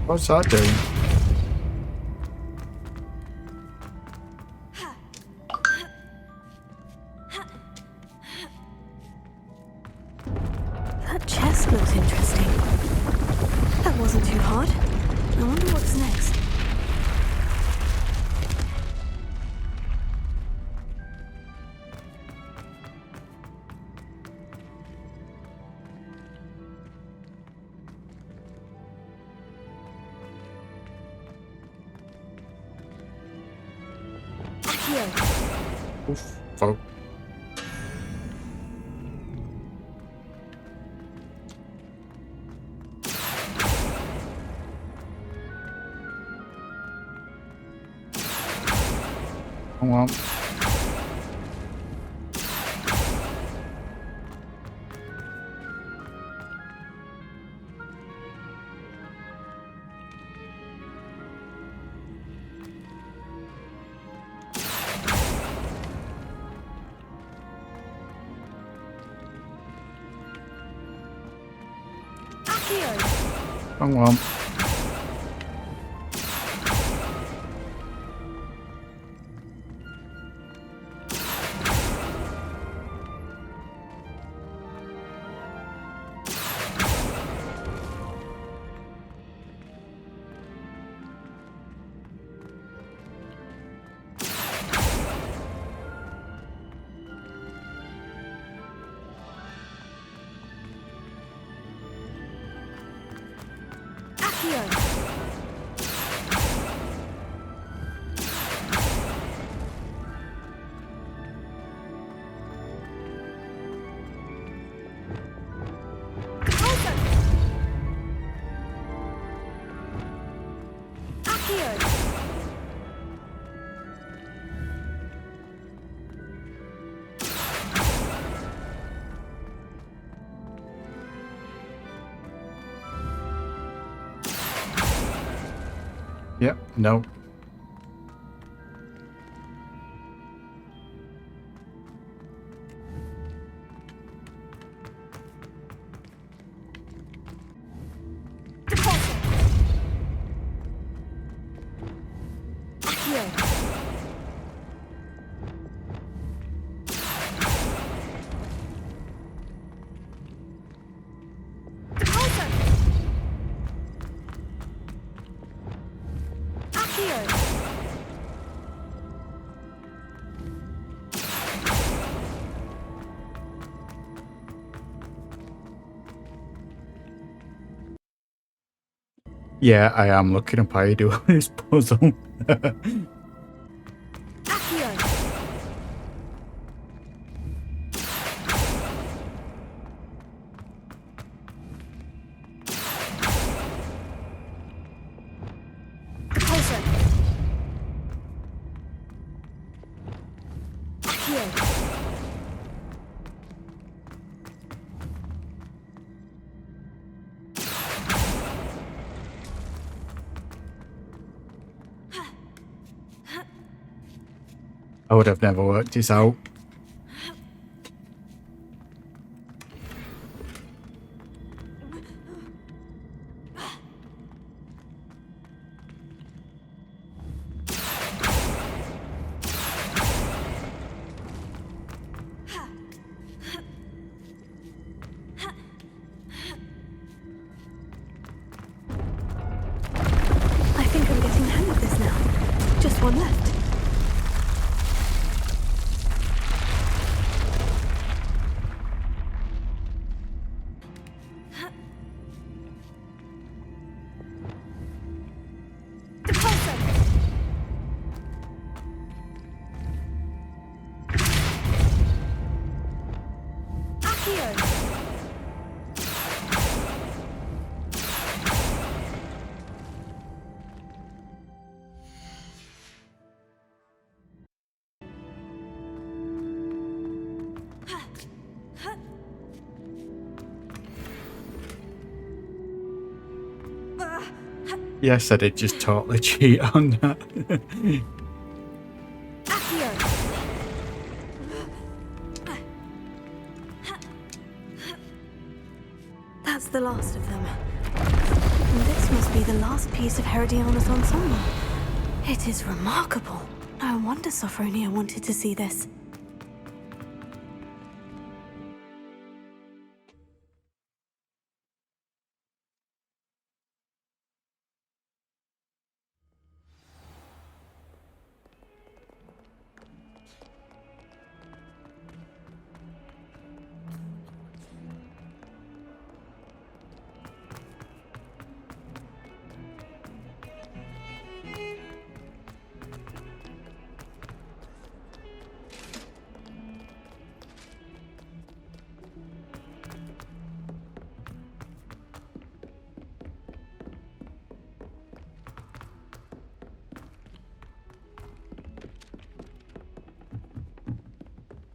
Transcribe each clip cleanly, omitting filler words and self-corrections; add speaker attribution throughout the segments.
Speaker 1: What's that doing?
Speaker 2: That chest looks interesting. That wasn't too hard. I wonder what's next.
Speaker 1: Oof, fuck. Come on. Come on. Yep, no. Yeah, I am looking up how you do this puzzle. I would have never worked this out.
Speaker 2: I think I'm getting the hang of this now. Just one left.
Speaker 1: Yes, I did just totally cheat on that.
Speaker 2: That's the last of them. This must be the last piece of Herodiana's ensemble. It is remarkable. No wonder Sophronia wanted to see this.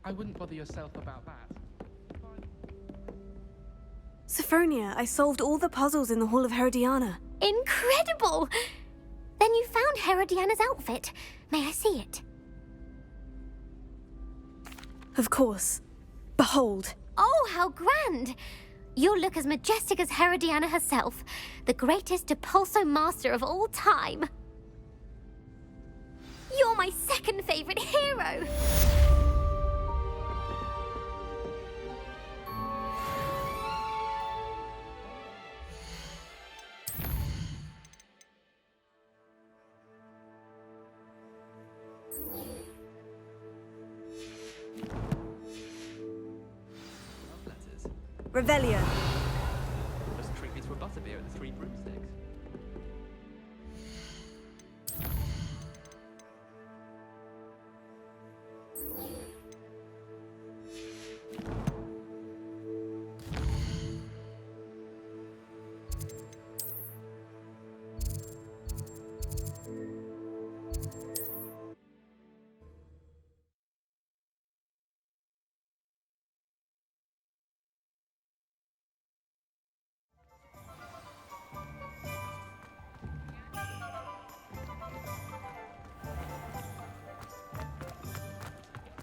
Speaker 3: I wouldn't bother yourself about that.
Speaker 2: Sophronia, I solved all the puzzles in the Hall of Herodiana.
Speaker 4: Incredible! Then you found Herodiana's outfit. May I see it?
Speaker 2: Of course. Behold.
Speaker 4: Oh, how grand! You'll look as majestic as Herodiana herself, the greatest Depulso master of all time. You're my second favorite hero!
Speaker 3: Letters.
Speaker 2: Revelio.
Speaker 3: Just treat me to a butterbeer at the Three Broomsticks.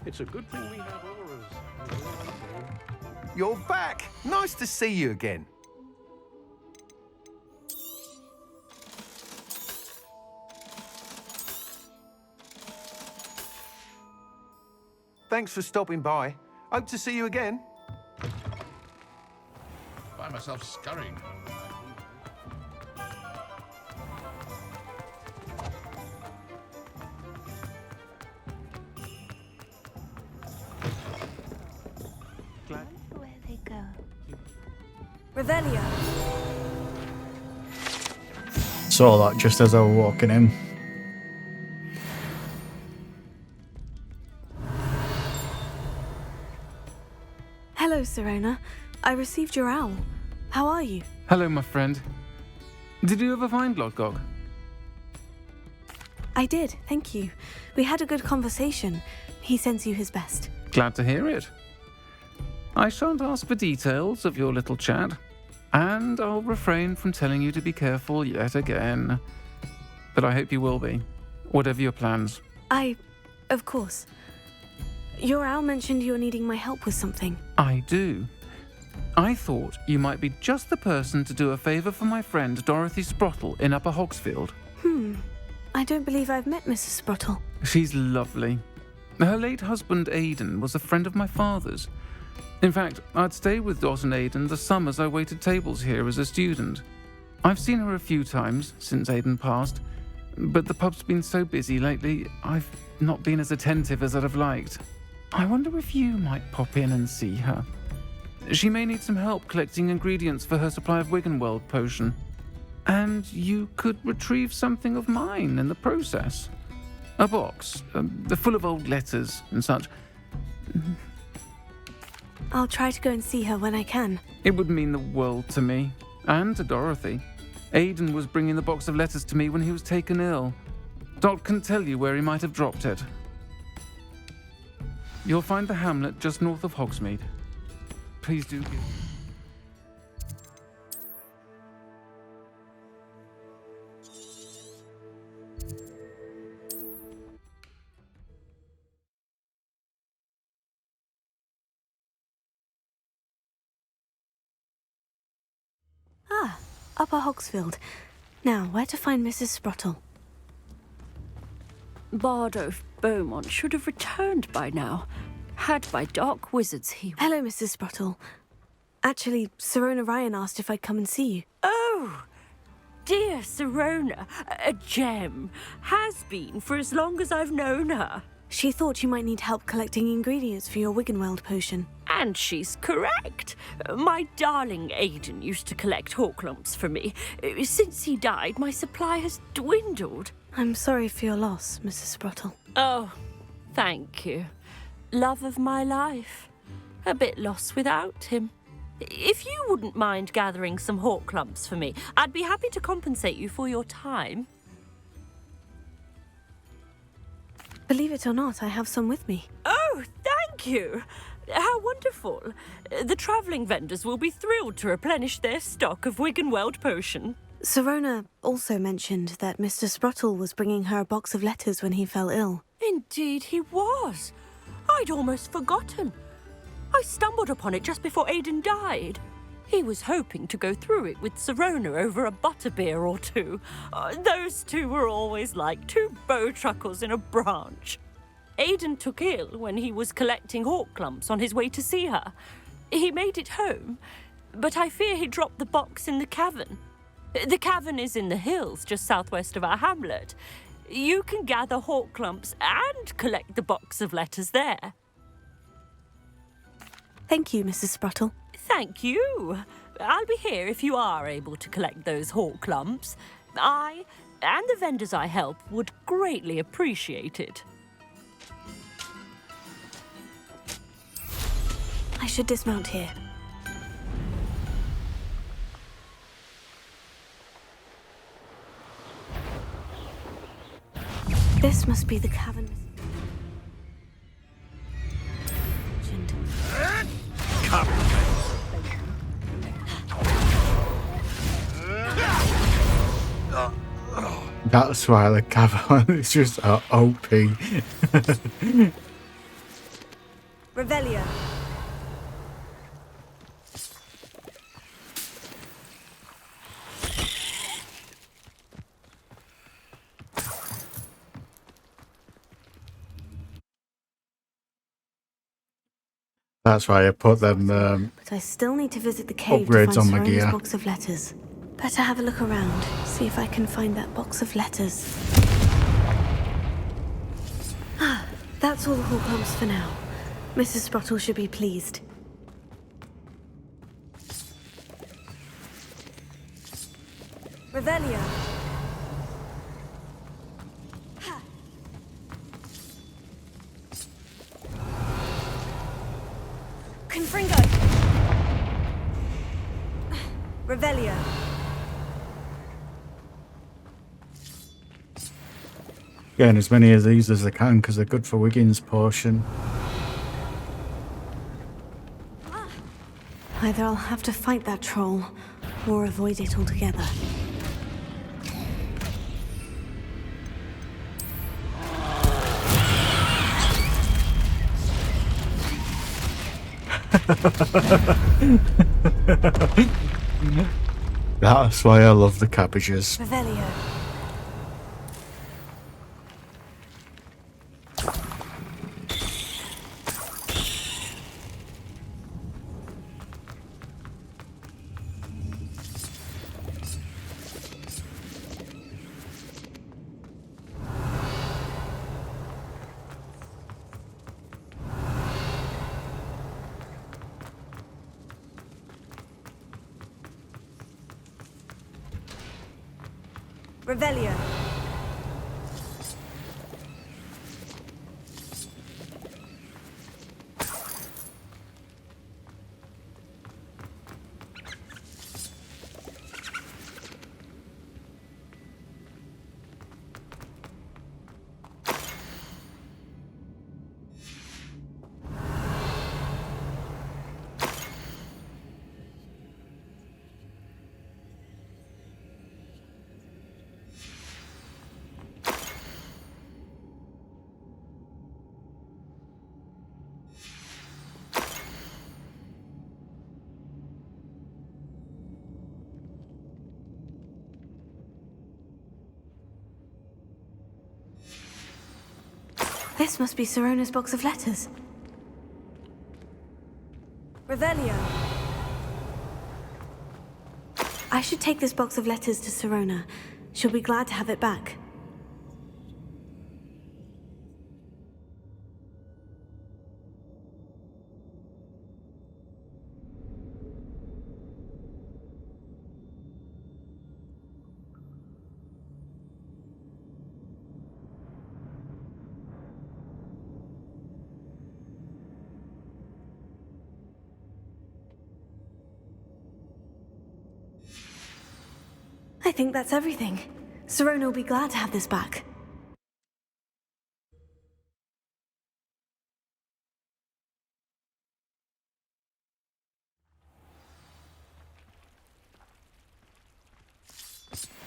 Speaker 5: It's a good thing we have auras.
Speaker 6: You're back! Nice to see you again. Thanks for stopping by. Hope to see you again.
Speaker 5: Find myself scurrying.
Speaker 6: Glad.
Speaker 4: Where they go?
Speaker 2: Revelio.
Speaker 1: Saw that just as I was walking in.
Speaker 2: Hello, Serena. I received your owl. How are you?
Speaker 7: Hello, my friend. Did you ever find Lodgog?
Speaker 2: I did, thank you. We had a good conversation. He sends you his best.
Speaker 7: Glad to hear it. I shan't ask for details of your little chat, and I'll refrain from telling you to be careful yet again. But I hope you will be, whatever your plans.
Speaker 2: Of course. Your owl mentioned you're needing my help with something.
Speaker 7: I do. I thought you might be just the person to do a favour for my friend Dorothy Sprottle in Upper Hogsfield.
Speaker 2: I don't believe I've met Mrs. Sprottle.
Speaker 7: She's lovely. Her late husband Aidan was a friend of my father's. In fact, I'd stay with Dot and Aidan the summers I waited tables here as a student. I've seen her a few times since Aidan passed, but the pub's been so busy lately, I've not been as attentive as I'd have liked. I wonder if you might pop in and see her. She may need some help collecting ingredients for her supply of Wiggenweld potion. And you could retrieve something of mine in the process. A box, full of old letters and such.
Speaker 2: I'll try to go and see her when I can.
Speaker 7: It would mean the world to me, and to Dorothy. Aidan was bringing the box of letters to me when he was taken ill. Dot can tell you where he might have dropped it. You'll find the hamlet just north of Hogsmeade. Please do give...
Speaker 2: Upper Hogsfield. Now, where to find Mrs. Sprottle?
Speaker 8: Bardolph Beaumont should have returned by now. Had by dark wizards he...
Speaker 2: Hello, Mrs. Sprottle. Actually, Sirona Ryan asked if I'd come and see you.
Speaker 8: Oh! Dear Sirona, a gem. Has been for as long as I've known her.
Speaker 2: She thought you might need help collecting ingredients for your Wiggenweld potion.
Speaker 8: And she's correct. My darling Aidan used to collect Horklumps for me. Since he died, my supply has dwindled.
Speaker 2: I'm sorry for your loss, Mrs. Sprottle.
Speaker 8: Oh, thank you. Love of my life. A bit lost without him. If you wouldn't mind gathering some Horklumps for me, I'd be happy to compensate you for your time.
Speaker 2: Believe it or not, I have some with me.
Speaker 8: Oh, thank you. How wonderful. The travelling vendors will be thrilled to replenish their stock of Wiggenweld potion.
Speaker 2: Sirona also mentioned that Mr. Sprottle was bringing her a box of letters when he fell ill.
Speaker 8: Indeed he was. I'd almost forgotten. I stumbled upon it just before Aidan died. He was hoping to go through it with Sirona over a butterbeer or two. Those two were always like two bowtruckles in a branch. Aidan took ill when he was collecting Horklumps on his way to see her. He made it home, but I fear he dropped the box in the cavern. The cavern is in the hills just southwest of our hamlet. You can gather Horklumps and collect the box of letters there.
Speaker 2: Thank you, Mrs. Sprottle.
Speaker 8: Thank you. I'll be here if you are able to collect those Horklumps. I and the vendors I help would greatly appreciate it.
Speaker 2: I should dismount here. This must be the cavern.
Speaker 1: That's why the cavern is just OP.
Speaker 2: Revelio.
Speaker 1: That's why I put them
Speaker 2: But I still need to visit the cave to
Speaker 1: upgrades
Speaker 2: find
Speaker 1: on my
Speaker 2: Sirona's
Speaker 1: gear.
Speaker 2: box of letters. Better have a look around, see if I can find that box of letters. Ah, that's all the Horklumps for now. Mrs. Sprottle should be pleased. Revelio. Confringo. Revelio.
Speaker 1: Getting as many of these as I can because they're good for Wiggins' portion.
Speaker 2: Either I'll have to fight that troll, or avoid it altogether.
Speaker 1: That's why I love the cabbages.
Speaker 2: Revelio. Revelio. This must be Sirona's box of letters. Revelio. I should take this box of letters to Sirona. She'll be glad to have it back. I think that's everything. Sirona will be glad to have this back.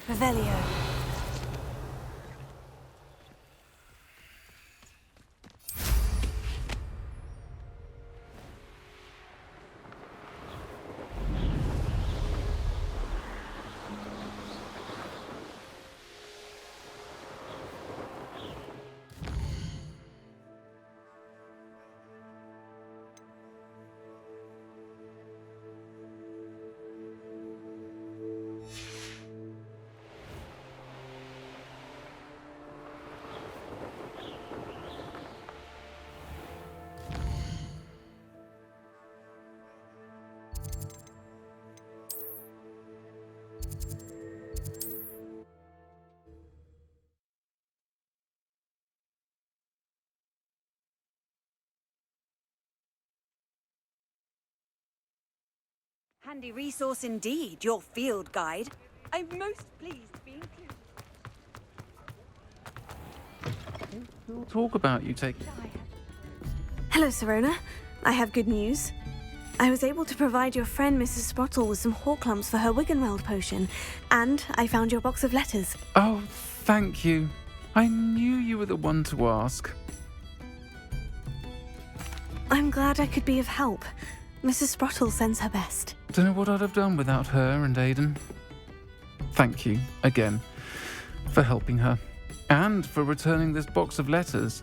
Speaker 2: Revelio.
Speaker 9: Handy resource indeed, your field guide. I'm most pleased to be included.
Speaker 7: We'll talk about you taking...
Speaker 2: Hello, Sirona. I have good news. I was able to provide your friend Mrs. Sprottle with some Horklumps for her Wiggenweld potion, and I found your box of letters.
Speaker 7: Oh, thank you. I knew you were the one to ask.
Speaker 2: I'm glad I could be of help. Mrs. Sprottle sends her best.
Speaker 7: Don't know what I'd have done without her and Aidan. Thank you, again, for helping her. And for returning this box of letters.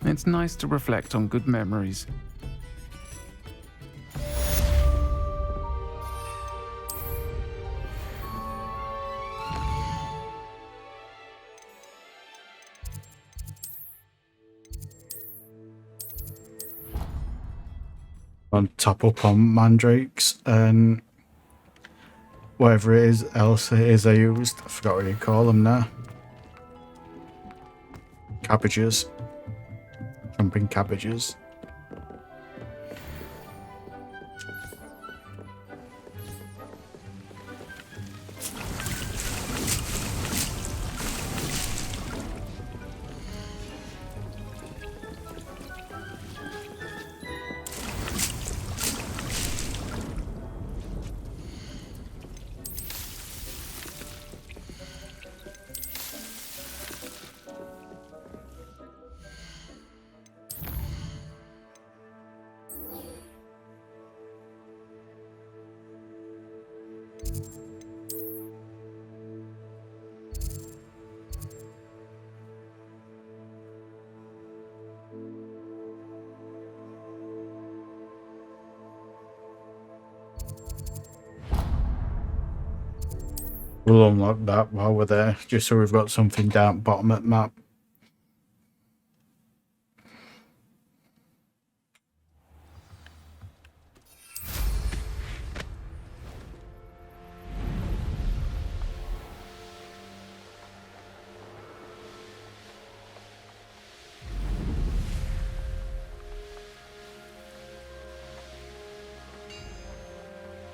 Speaker 7: It's nice to reflect on good memories.
Speaker 1: On top up on mandrakes and whatever it is else it is I used. I forgot what you call them now. Cabbages. Jumping cabbages. We'll unlock that while we're there, just so we've got something down bottom at map.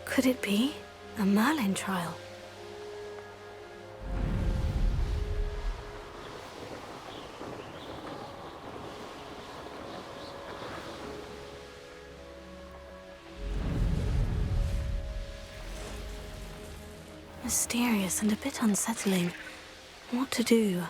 Speaker 2: Could it be a Merlin trial? Mysterious and a bit unsettling. What to do?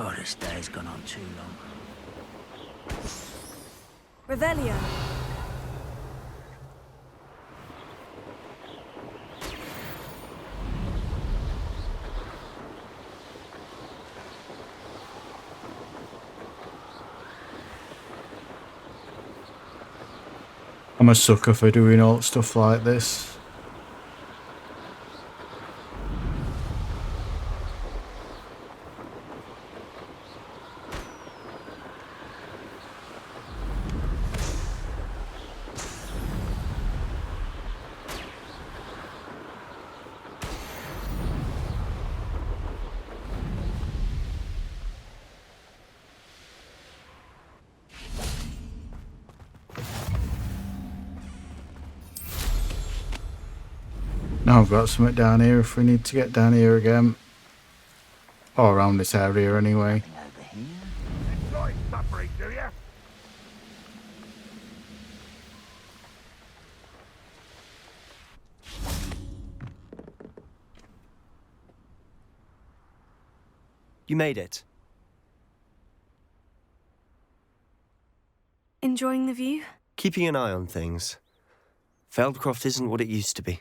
Speaker 10: Oh, this day's gone on too long.
Speaker 2: Revelio.
Speaker 1: I'm a sucker for doing all stuff like this. Now I've got something down here if we need to get down here again. Or around this area anyway.
Speaker 10: Over here.
Speaker 5: Enjoy suffering, do you?
Speaker 11: You made it.
Speaker 2: Enjoying the view?
Speaker 11: Keeping an eye on things. Feldcroft isn't what it used to be.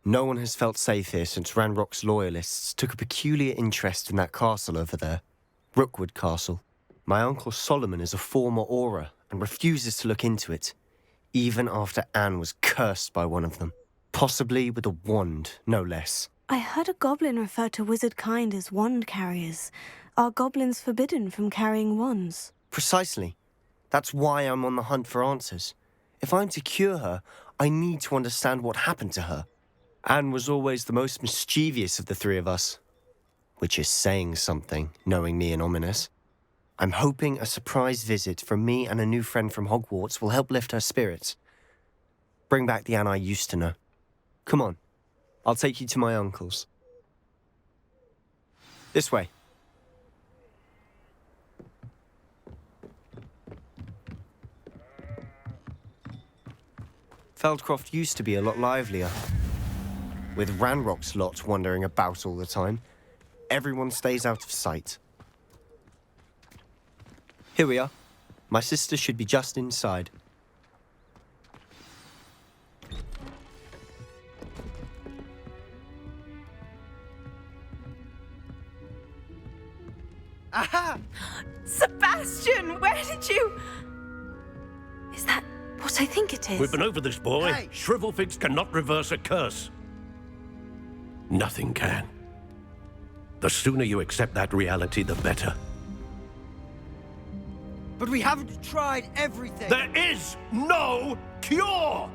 Speaker 11: No one has felt safe here since Ranrock's loyalists took a peculiar interest in that castle over there. Rookwood Castle. My uncle Solomon is a former Auror and refuses to look into it, even after Anne was cursed by one of them. Possibly with a wand, no less.
Speaker 2: I heard a goblin refer to wizard kind as wand carriers. Are goblins forbidden from carrying wands?
Speaker 11: Precisely. That's why I'm on the hunt for answers. If I'm to cure her, I need to understand what happened to her. Anne was always the most mischievous of the three of us. Which is saying something, knowing me and ominous. I'm hoping a surprise visit from me and a new friend from Hogwarts will help lift her spirits. Bring back the Anne I used to know. Come on, I'll take you to my uncle's. This way. Feldcroft used to be a lot livelier. With Ranrock's lot wandering about all the time, everyone stays out of sight. Here we are. My sister should be just inside.
Speaker 9: Aha! Sebastian, where did you...
Speaker 2: Is that what I think it is?
Speaker 5: We've been over this, boy.
Speaker 9: Hey.
Speaker 5: Shrivelfigs cannot reverse a curse. Nothing can. The sooner you accept that reality, the better.
Speaker 10: But we haven't tried everything.
Speaker 5: There is no cure!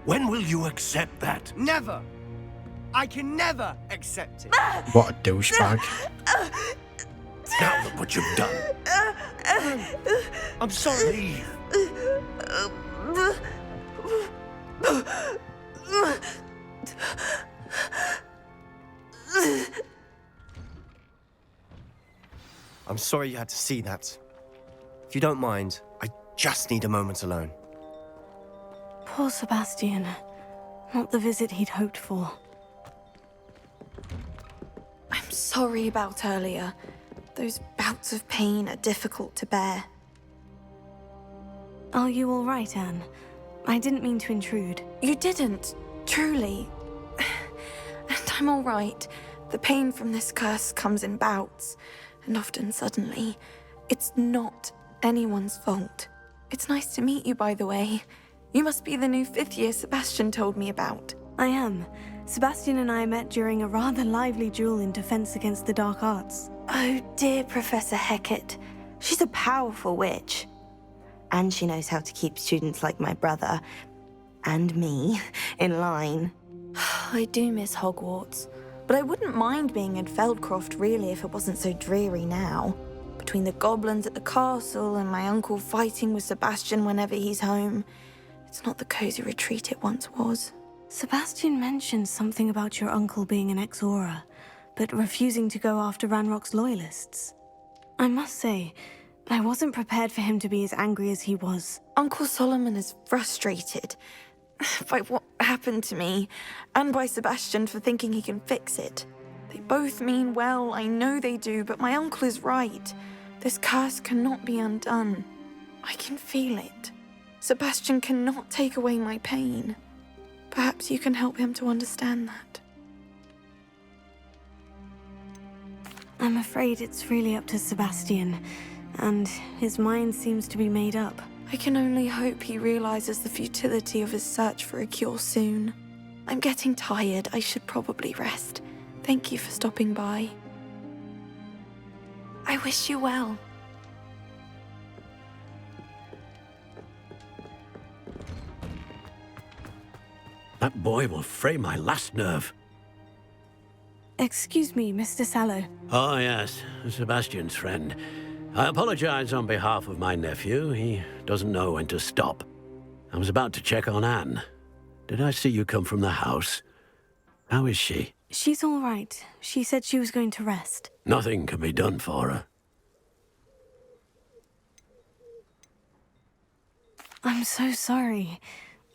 Speaker 5: When will you accept that?
Speaker 10: Never. I can never accept it.
Speaker 1: What a douchebag.
Speaker 5: Now look what you've done.
Speaker 10: I'm sorry.
Speaker 5: Leave.
Speaker 11: I'm sorry you had to see that. If you don't mind, I just need a moment alone.
Speaker 2: Poor Sebastian. Not the visit he'd hoped for.
Speaker 12: I'm sorry about earlier. Those bouts of pain are difficult to bear.
Speaker 2: Are you all right, Anne? I didn't mean to intrude.
Speaker 12: You didn't, truly. And I'm all right. The pain from this curse comes in bouts, and often suddenly. It's not anyone's fault. It's nice to meet you, by the way. You must be the new 5th year Sebastian told me about.
Speaker 2: I am. Sebastian and I met during a rather lively duel in Defense Against the Dark Arts.
Speaker 12: Oh, dear Professor Hecat. She's a powerful witch. And she knows how to keep students like my brother, and me, in line. I do miss Hogwarts, but I wouldn't mind being in Feldcroft, really, if it wasn't so dreary now. Between the goblins at the castle and my uncle fighting with Sebastian whenever he's home, it's not the cozy retreat it once was.
Speaker 2: Sebastian mentioned something about your uncle being an ex-Auror, but refusing to go after Ranrock's loyalists. I must say, I wasn't prepared for him to be as angry as he was.
Speaker 12: Uncle Solomon is frustrated by what happened to me, and by Sebastian for thinking he can fix it. They both mean well, I know they do, but my uncle is right. This curse cannot be undone. I can feel it. Sebastian cannot take away my pain. Perhaps you can help him to understand that.
Speaker 2: I'm afraid it's really up to Sebastian, and his mind seems to be made up.
Speaker 12: I can only hope he realizes the futility of his search for a cure soon. I'm getting tired. I should probably rest. Thank you for stopping by. I wish you well.
Speaker 5: That boy will fray my last nerve.
Speaker 2: Excuse me, Mr. Sallow.
Speaker 5: Oh, yes, Sebastian's friend. I apologize on behalf of my nephew. He doesn't know when to stop. I was about to check on Anne. Did I see you come from the house? How is she?
Speaker 2: She's all right. She said she was going to rest.
Speaker 5: Nothing can be done for her.
Speaker 2: I'm so sorry.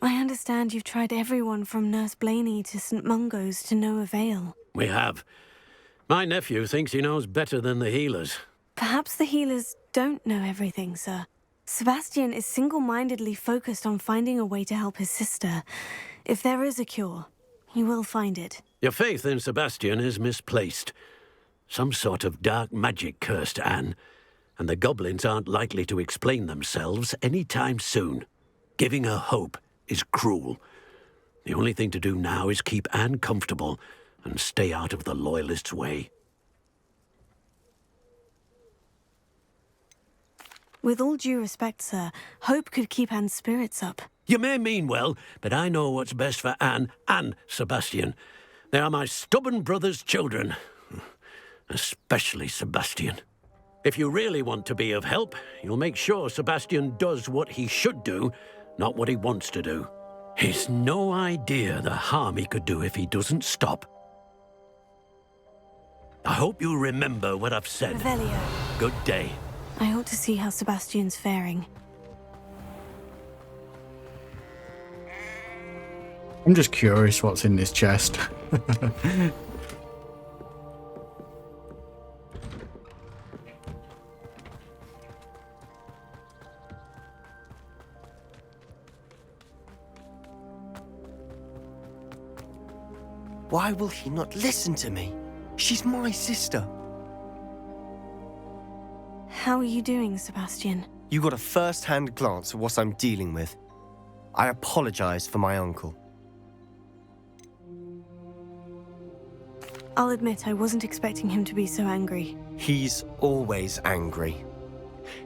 Speaker 2: I understand you've tried everyone from Nurse Blaney to St. Mungo's to no avail.
Speaker 5: We have. My nephew thinks he knows better than the healers.
Speaker 2: Perhaps the healers don't know everything, sir. Sebastian is single-mindedly focused on finding a way to help his sister. If there is a cure, he will find it.
Speaker 5: Your faith in Sebastian is misplaced. Some sort of dark magic cursed Anne, and the goblins aren't likely to explain themselves anytime soon. Giving her hope is cruel. The only thing to do now is keep Anne comfortable and stay out of the Loyalists' way.
Speaker 2: With all due respect, sir, hope could keep Anne's spirits up.
Speaker 5: You may mean well, but I know what's best for Anne and Sebastian. They are my stubborn brother's children. Especially Sebastian. If you really want to be of help, you'll make sure Sebastian does what he should do, not what he wants to do. He's no idea the harm he could do if he doesn't stop. I hope you remember what I've said.
Speaker 2: Revelio.
Speaker 5: Good day.
Speaker 2: I ought to see how Sebastian's faring.
Speaker 1: I'm just curious what's in this chest.
Speaker 11: Why will he not listen to me? She's my sister.
Speaker 2: How are you doing, Sebastian?
Speaker 11: You got a first-hand glance at what I'm dealing with. I apologize for my uncle.
Speaker 2: I'll admit I wasn't expecting him to be so angry.
Speaker 11: He's always angry.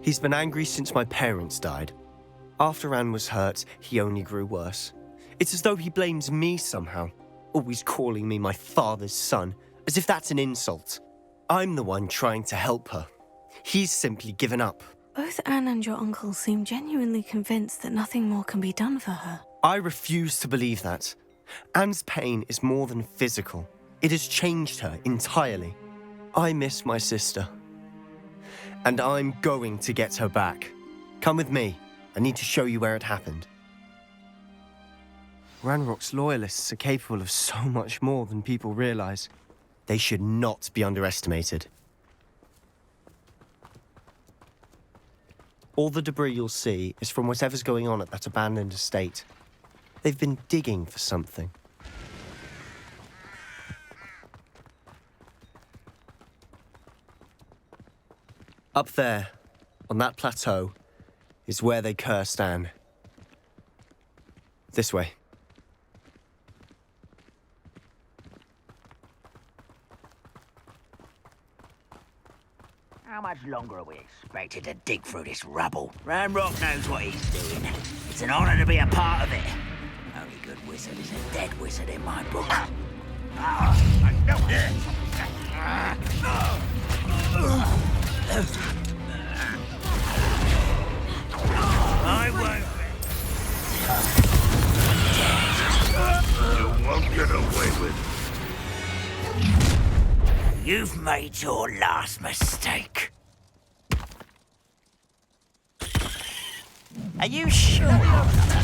Speaker 11: He's been angry since my parents died. After Anne was hurt, he only grew worse. It's as though he blames me somehow, always calling me my father's son, as if that's an insult. I'm the one trying to help her. He's simply given up.
Speaker 2: Both Anne and your uncle seem genuinely convinced that nothing more can be done for her.
Speaker 11: I refuse to believe that. Anne's pain is more than physical. It has changed her entirely. I miss my sister. And I'm going to get her back. Come with me. I need to show you where it happened. Ranrock's loyalists are capable of so much more than people realize. They should not be underestimated. All the debris you'll see is from whatever's going on at that abandoned estate. They've been digging for something. Up there, on that plateau, is where they cursed Anne. This way.
Speaker 10: How much longer are we expected to dig through this rubble? Ranrock knows what he's doing. It's an honor to be a part of it. Only good wizard is a dead wizard in my book. I won't.
Speaker 5: You won't get away with it.
Speaker 10: You've made your last mistake. Are you sure you're not